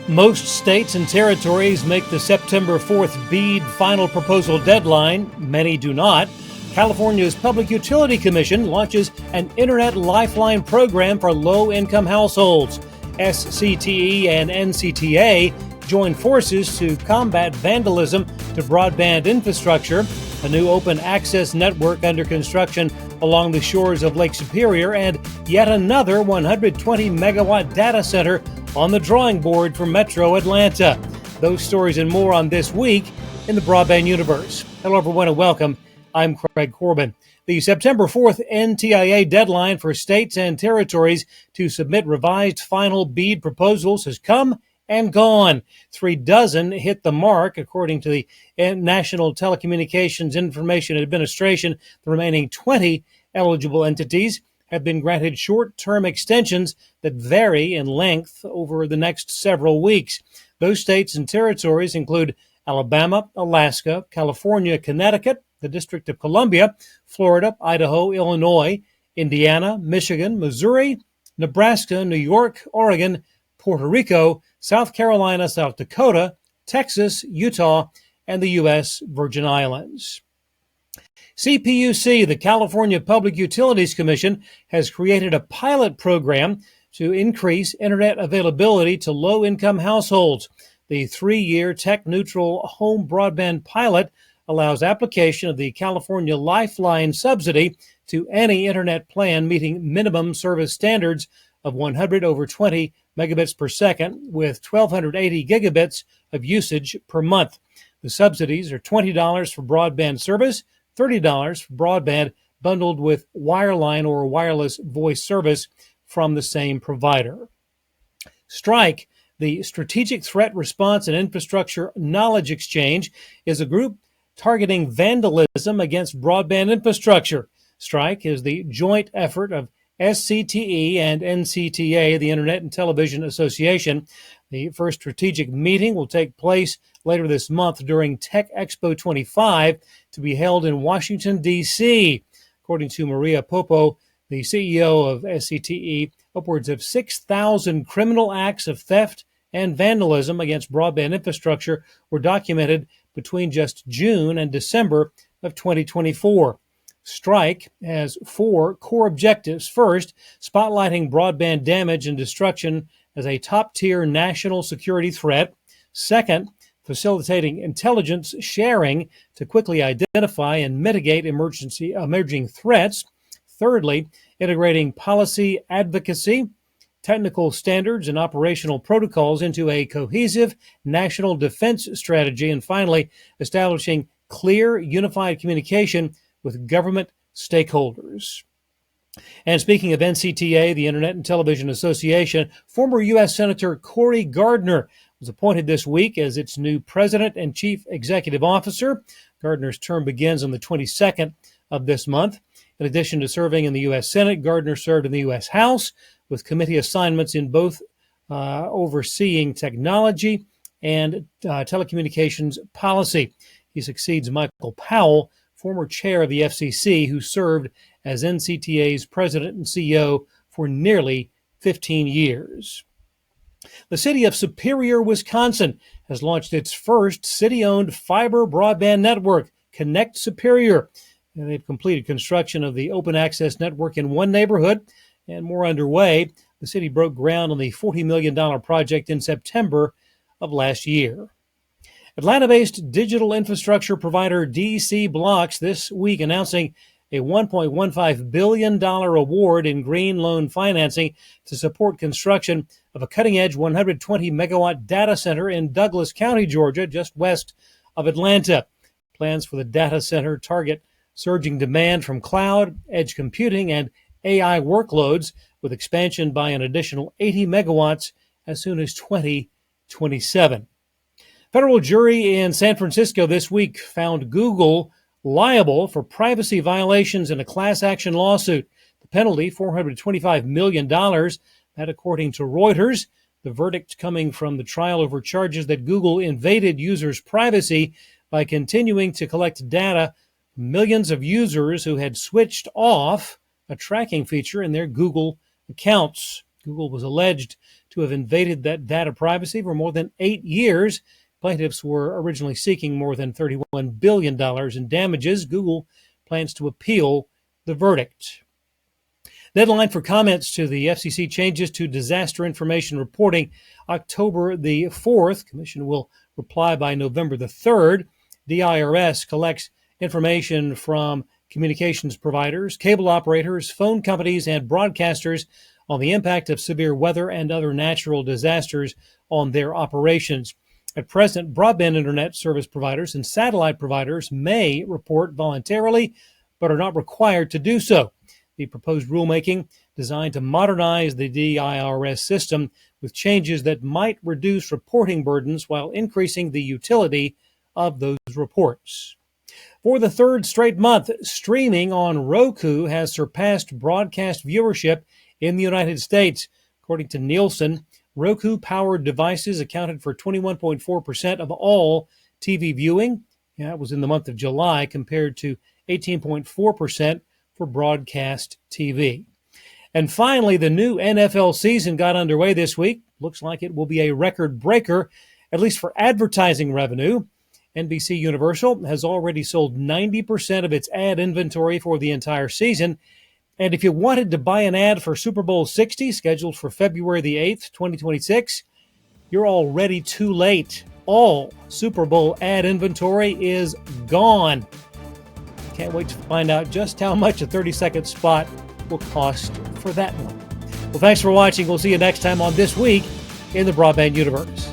Most states and territories make the September 4th BEAD final proposal deadline. Many do not. California's Public Utility Commission launches an Internet Lifeline program for low-income households. SCTE and NCTA join forces to combat vandalism to broadband infrastructure. A new open access network under construction along the shores of Lake Superior, and yet another 120 megawatt data center on the drawing board for Metro Atlanta. Those stories and more on This Week in the Broadband Universe. Hello, everyone, and welcome. I'm Craig Corbin. The September 4th NTIA deadline for states and territories to submit revised final BEAD proposals has come and gone. 36 hit the mark, according to the National Telecommunications Information Administration. The remaining 20 eligible entities have been granted short-term extensions that vary in length over the next several weeks. Those states and territories include Alabama, Alaska, California, Connecticut, the District of Columbia, Florida, Idaho, Illinois, Indiana, Michigan, Missouri, Nebraska, New York, Oregon, Puerto Rico, South Carolina, South Dakota, Texas, Utah, and the U.S. Virgin Islands. CPUC, the California Public Utilities Commission, has created a pilot program to increase internet availability to low-income households. The 3-year tech-neutral home broadband pilot allows application of the California Lifeline subsidy to any internet plan meeting minimum service standards of 100 over 20 megabits per second with 1,280 gigabits of usage per month. The subsidies are $20 for broadband service, $30 for broadband bundled with wireline or wireless voice service from the same provider. Strike, the Strategic Threat Response and Infrastructure Knowledge Exchange, is a group targeting vandalism against broadband infrastructure. Strike is the joint effort of SCTE and NCTA, the Internet and Television Association. The first strategic meeting will take place later this month during Tech Expo 25 to be held in Washington, D.C. According to Maria Popo, the CEO of SCTE, upwards of 6,000 criminal acts of theft and vandalism against broadband infrastructure were documented between just June and December of 2024. Strike has 4 core objectives. First, spotlighting broadband damage and destruction as a top-tier national security threat. Second, facilitating intelligence sharing to quickly identify and mitigate emerging threats. Thirdly, integrating policy advocacy, technical standards, and operational protocols into a cohesive national defense strategy. And finally, establishing clear, unified communication with government stakeholders. And speaking of NCTA, the Internet and Television Association, former U.S. Senator Cory Gardner was appointed this week as its new president and chief executive officer. Gardner's term begins on the 22nd of this month. In addition to serving in the U.S. Senate, Gardner served in the U.S. House with committee assignments in both overseeing technology and telecommunications policy. He succeeds Michael Powell, former chair of the FCC, who served as NCTA's president and CEO for nearly 15 years. The city of Superior, Wisconsin, has launched its first city-owned fiber broadband network, Connect Superior. And they've completed construction of the open access network in one neighborhood, and more underway. The city broke ground on the $40 million project in September of last year. Atlanta-based digital infrastructure provider DC Blocks this week announcing a $1.15 billion award in green loan financing to support construction of a cutting-edge 120 megawatt data center in Douglas County, Georgia, just west of Atlanta. Plans for the data center target surging demand from cloud, edge computing, and AI workloads, with expansion by an additional 80 megawatts as soon as 2027. Federal jury in San Francisco this week found Google liable for privacy violations in a class action lawsuit. The penalty, $425 million, that according to Reuters. The verdict coming from the trial over charges that Google invaded users' privacy by continuing to collect data from millions of users who had switched off a tracking feature in their Google accounts. Google was alleged to have invaded that data privacy for more than 8 years. Plaintiffs were originally seeking more than $31 billion in damages. Google plans to appeal the verdict. Deadline for comments to the FCC changes to disaster information reporting, October the 4th. Commission will reply by November the 3rd. DIRS collects information from communications providers, cable operators, phone companies, and broadcasters on the impact of severe weather and other natural disasters on their operations. At present, broadband internet service providers and satellite providers may report voluntarily, but are not required to do so. The proposed rulemaking, designed to modernize the DIRS system with changes that might reduce reporting burdens while increasing the utility of those reports. For the third straight month, streaming on Roku has surpassed broadcast viewership in the United States. According to Nielsen, Roku-powered devices accounted for 21.4% of all TV viewing. That was in the month of July, compared to 18.4% for broadcast TV. And finally, the new NFL season got underway this week. Looks like it will be a record breaker, at least for advertising revenue. NBC Universal has already sold 90% of its ad inventory for the entire season. And if you wanted to buy an ad for Super Bowl 60, scheduled for February the 8th, 2026, you're already too late. All Super Bowl ad inventory is gone. Can't wait to find out just how much a 30-second spot will cost for that one. Well, thanks for watching. We'll see you next time on This Week in the Broadband Universe.